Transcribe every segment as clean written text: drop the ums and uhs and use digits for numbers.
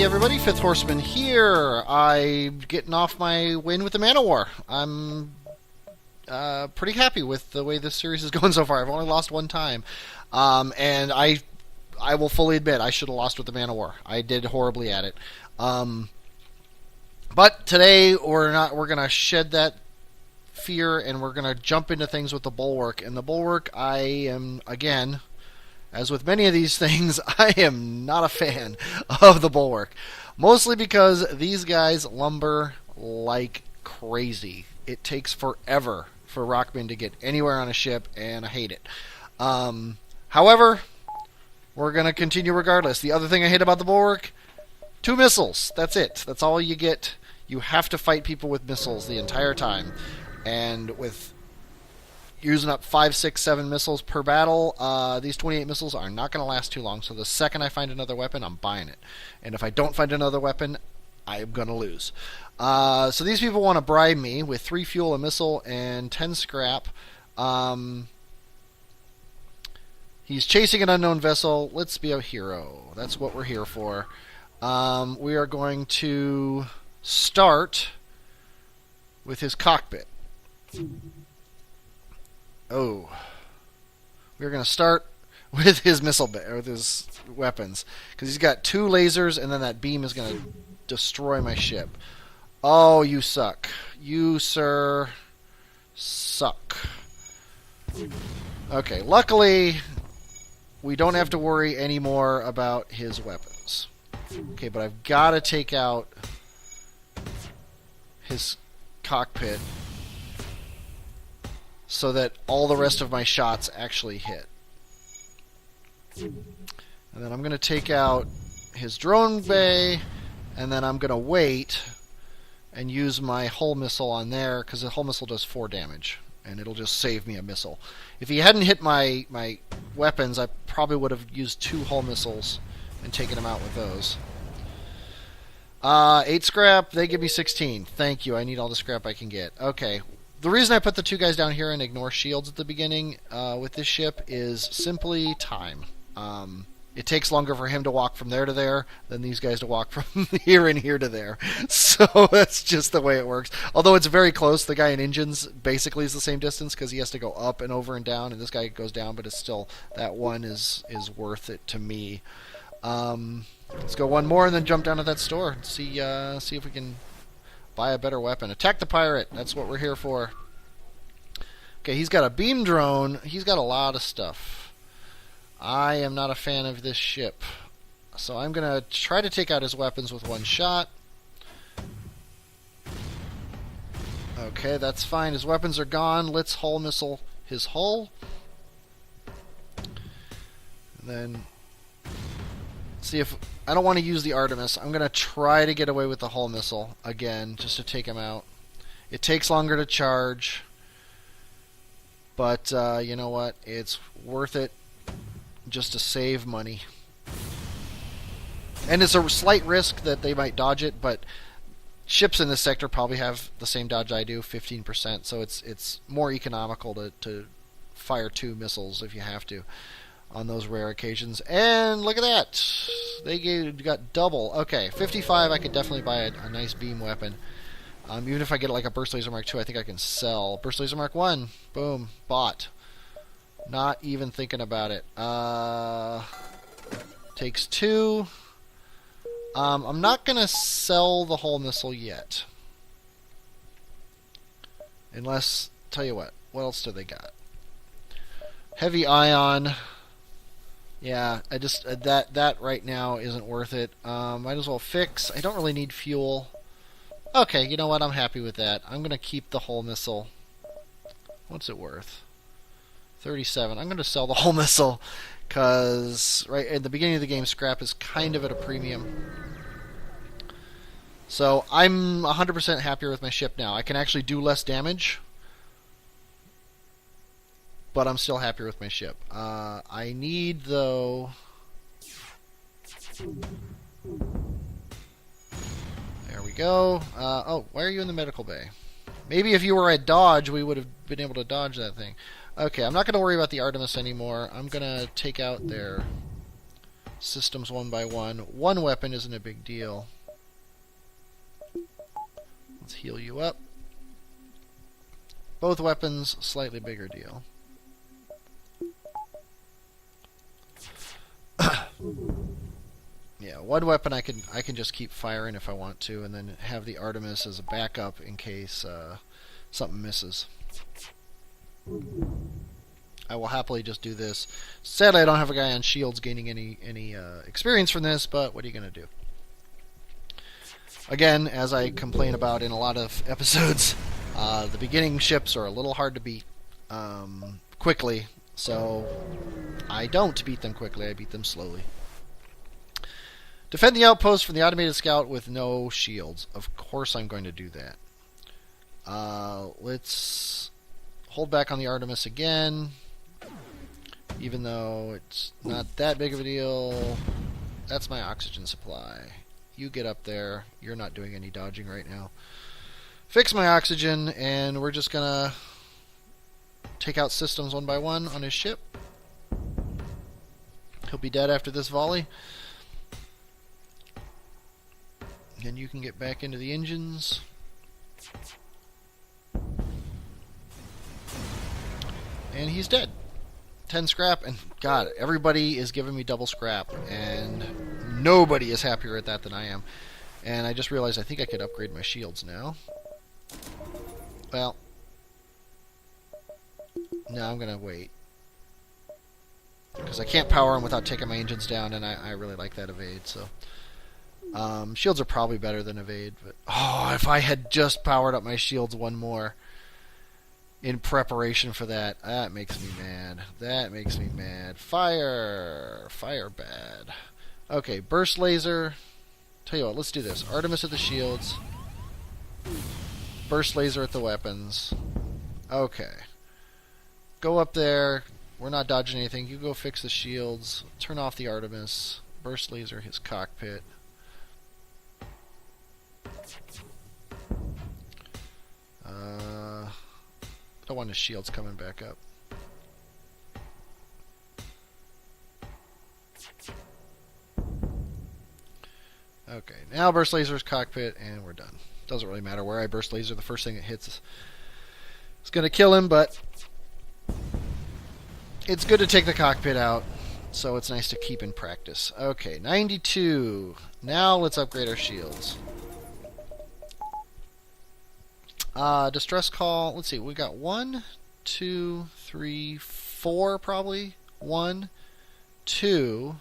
everybody, Fifth Horseman here. I'm getting off my win with the Man of War. I'm pretty happy with the way this series is going so far. I've only lost one time. And I will fully admit I should have lost with the Man of War. I did horribly at it. But today we're gonna shed that fear and we're gonna jump into things with the Bulwark. And the Bulwark, I am, again, as with many of these things, I am not a fan of the Bulwark. Mostly because these guys lumber like crazy. It takes forever for Rockman to get anywhere on a ship, and I hate it. However, we're going to continue regardless. The other thing I hate about the Bulwark, 2 missiles. That's it. That's all you get. You have to fight people with missiles the entire time. And with using up 5, 6, 7 missiles per battle, these 28 missiles are not going to last too long. So the second I find another weapon, I'm buying it. And if I don't find another weapon, I'm going to lose. So these people want to bribe me with 3 fuel, a missile, and 10 scrap. He's chasing an unknown vessel. Let's be a hero. That's what we're here for. We are going to start with his cockpit. Oh. We're going to start with his missile with his weapons, because he's got 2 lasers, and then that beam is going to destroy my ship. Oh, you suck. You, sir, suck. Okay, luckily, we don't have to worry anymore about his weapons. Okay, but I've got to take out his cockpit so that all the rest of my shots actually hit. And then I'm going to take out his drone bay, and then I'm going to wait and use my hull missile on there, because the hull missile does 4 damage, and it'll just save me a missile. If he hadn't hit my weapons, I probably would have used 2 hull missiles and taken him out with those. 8 scrap, they give me 16. Thank you, I need all the scrap I can get. Okay, the reason I put the 2 guys down here and ignore shields at the beginning with this ship is simply time. It takes longer for him to walk from there to there than these guys to walk from here and here to there. So that's just the way it works. Although it's very close. The guy in engines basically is the same distance because he has to go up and over and down, and this guy goes down, but it's still, that one is worth it to me. Let's go one more and then jump down to that store and see if we can buy a better weapon. Attack the pirate. That's what we're here for. Okay, he's got a beam drone. He's got a lot of stuff. I am not a fan of this ship. So I'm going to try to take out his weapons with 1 shot. Okay, that's fine. His weapons are gone. Let's hull missile his hull. And then see if... I don't want to use the Artemis. I'm going to try to get away with the hull missile again, just to take him out. It takes longer to charge. But you know what? It's worth it just to save money. And it's a slight risk that they might dodge it, but ships in this sector probably have the same dodge I do, 15%, so it's more economical to fire 2 missiles if you have to on those rare occasions. And look at that! They got double. Okay, 55, I could definitely buy a nice beam weapon. Even if I get like a Burst Laser Mark II, I think I can sell. Burst Laser Mark I, boom, bought. Not even thinking about it. Takes 2. I'm not going to sell the hull missile yet. Unless, tell you what else do they got? Heavy ion. Yeah, I just, that right now isn't worth it. Might as well fix. I don't really need fuel. Okay, you know what? I'm happy with that. I'm going to keep the hull missile. What's it worth? 37. I'm going to sell the hull missile because right at the beginning of the game, scrap is kind of at a premium. So I'm 100% happier with my ship now. I can actually do less damage, but I'm still happier with my ship. I need, though... There we go. Oh, why are you in the medical bay? Maybe if you were at dodge, we would have been able to dodge that thing. Okay, I'm not going to worry about the Artemis anymore. I'm going to take out their Systems one by one. One weapon isn't a big deal. Let's heal you up. Both weapons, slightly bigger deal. Yeah, one weapon I can just keep firing if I want to, and then have the Artemis as a backup in case something misses. I will happily just do this. Sadly, I don't have a guy on shields gaining any experience from this, but what are you going to do? Again, as I complain about in a lot of episodes, the beginning ships are a little hard to beat quickly, so I don't beat them quickly, I beat them slowly. Defend the outpost from the automated scout with no shields. Of course I'm going to do that. Let's hold back on the Artemis again, even though it's not that big of a deal. That's my oxygen supply. You get up there. You're not doing any dodging right now. Fix my oxygen, and we're just gonna take out systems one by one on his ship. He'll be dead after this volley. Then you can get back into the engines. And he's dead. 10 scrap, and God, everybody is giving me double scrap, and nobody is happier at that than I am. And I just realized I think I could upgrade my shields now. Well, no, I'm going to wait. Because I can't power them without taking my engines down, and I really like that evade, so... shields are probably better than evade, but... Oh, if I had just powered up my shields one more in preparation for that, that makes me mad. That makes me mad. Fire! Fire bad. Okay, burst laser. Tell you what, let's do this. Artemis at the shields. Burst laser at the weapons. Okay. Go up there. We're not dodging anything. You go fix the shields. Turn off the Artemis. Burst laser his cockpit. I don't want his shields coming back up. Okay, now burst laser's cockpit, and we're done. Doesn't really matter where I burst laser. The first thing it hits is going to kill him, but it's good to take the cockpit out, so it's nice to keep in practice. Okay, 92. Now let's upgrade our shields. Distress call. Let's see. We got 1, 2, 3, 4 probably. 1, 2.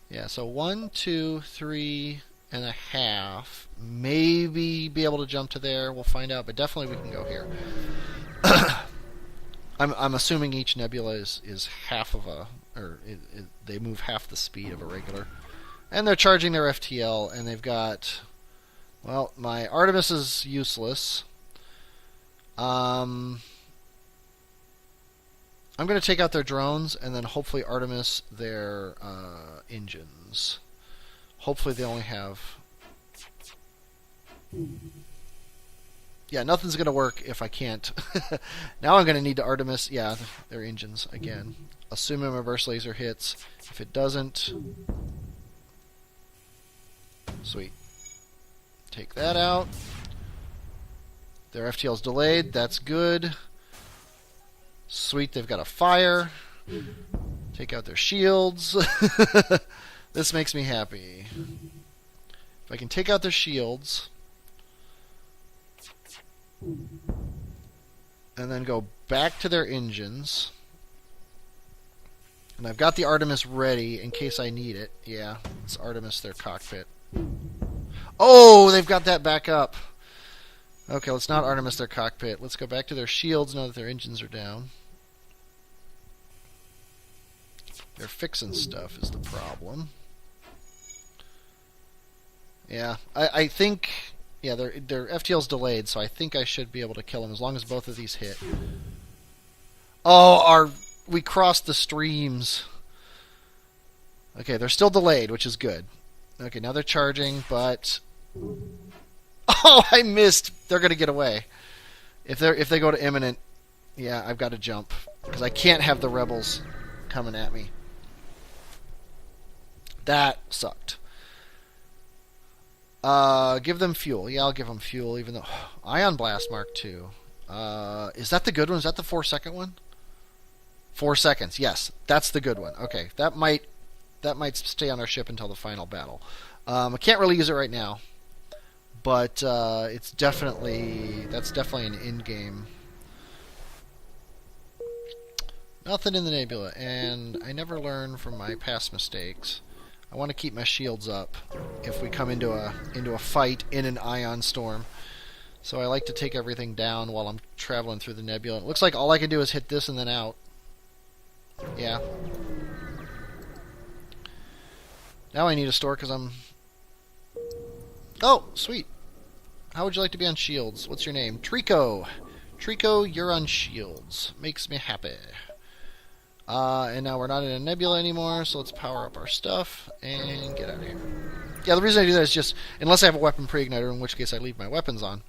Yeah, so 1, 2, 3 and a half. Maybe be able to jump to there. We'll find out, but definitely we can go here. I'm assuming each nebula is half of a, or they move half the speed of a regular. And they're charging their FTL, and they've got... Well, my Artemis is useless. I'm going to take out their drones and then hopefully Artemis their engines. Hopefully they only have... Yeah, nothing's going to work if I can't. Now I'm going to need to Artemis... Yeah, their engines again. Assuming my burst laser hits. If it doesn't... Sweet. Take that out. Their FTL's delayed. That's good. Sweet, they've got a fire. Take out their shields. This makes me happy. If I can take out their shields and then go back to their engines, and I've got the Artemis ready in case I need it. Yeah, it's Artemis their cockpit. Oh, they've got that back up. Okay, let's not Artemis their cockpit. Let's go back to their shields now that their engines are down. They're fixing stuff is the problem. Yeah, I think... Yeah, their FTL's delayed, so I think I should be able to kill them as long as both of these hit. Oh, we crossed the streams. Okay, they're still delayed, which is good. Okay, now they're charging, but... Oh, I missed! They're going to get away. If they go to imminent, yeah, I've got to jump. Because I can't have the rebels coming at me. That sucked. Give them fuel. Yeah, I'll give them fuel, even though... Ion Blast Mark II. Is that the good one? Is that the 4-second one? 4 seconds, yes. That's the good one. Okay, that might stay on our ship until the final battle. I can't really use it right now. But that's definitely an in-game. Nothing in the Nebula, and I never learn from my past mistakes. I want to keep my shields up if we come into a fight in an ion storm. So I like to take everything down while I'm traveling through the Nebula. It looks like all I can do is hit this and then out. Yeah. Now I need a store because I'm... Oh, sweet. How would you like to be on shields? What's your name? Trico. Trico, you're on shields. Makes me happy. And now we're not in a nebula anymore, so let's power up our stuff and get out of here. Yeah, the reason I do that is just, unless I have a weapon pre-igniter, in which case I leave my weapons on.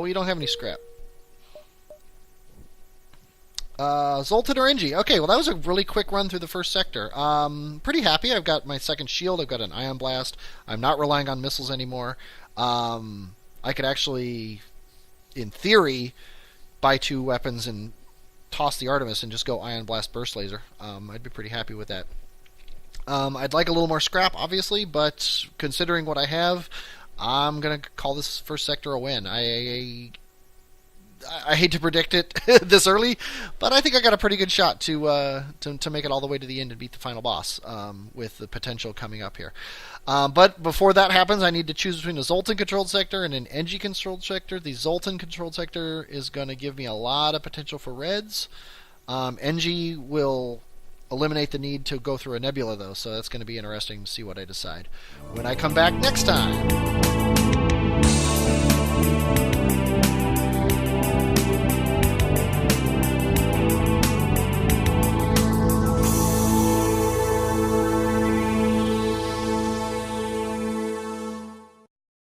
We don't have any scrap. Zoltan or Engie? Okay, well that was a really quick run through the first sector. Pretty happy. I've got my second shield. I've got an ion blast. I'm not relying on missiles anymore. I could actually, in theory, buy 2 weapons and toss the Artemis and just go ion blast burst laser. I'd be pretty happy with that. I'd like a little more scrap, obviously, but considering what I have, I'm gonna call this first sector a win. I hate to predict it this early, but I think I got a pretty good shot to make it all the way to the end and beat the final boss, with the potential coming up here. But before that happens, I need to choose between a Zoltan-controlled sector and an Engie-controlled sector. The Zoltan-controlled sector is going to give me a lot of potential for reds. Engie will eliminate the need to go through a nebula, though, so that's going to be interesting to see what I decide when I come back next time.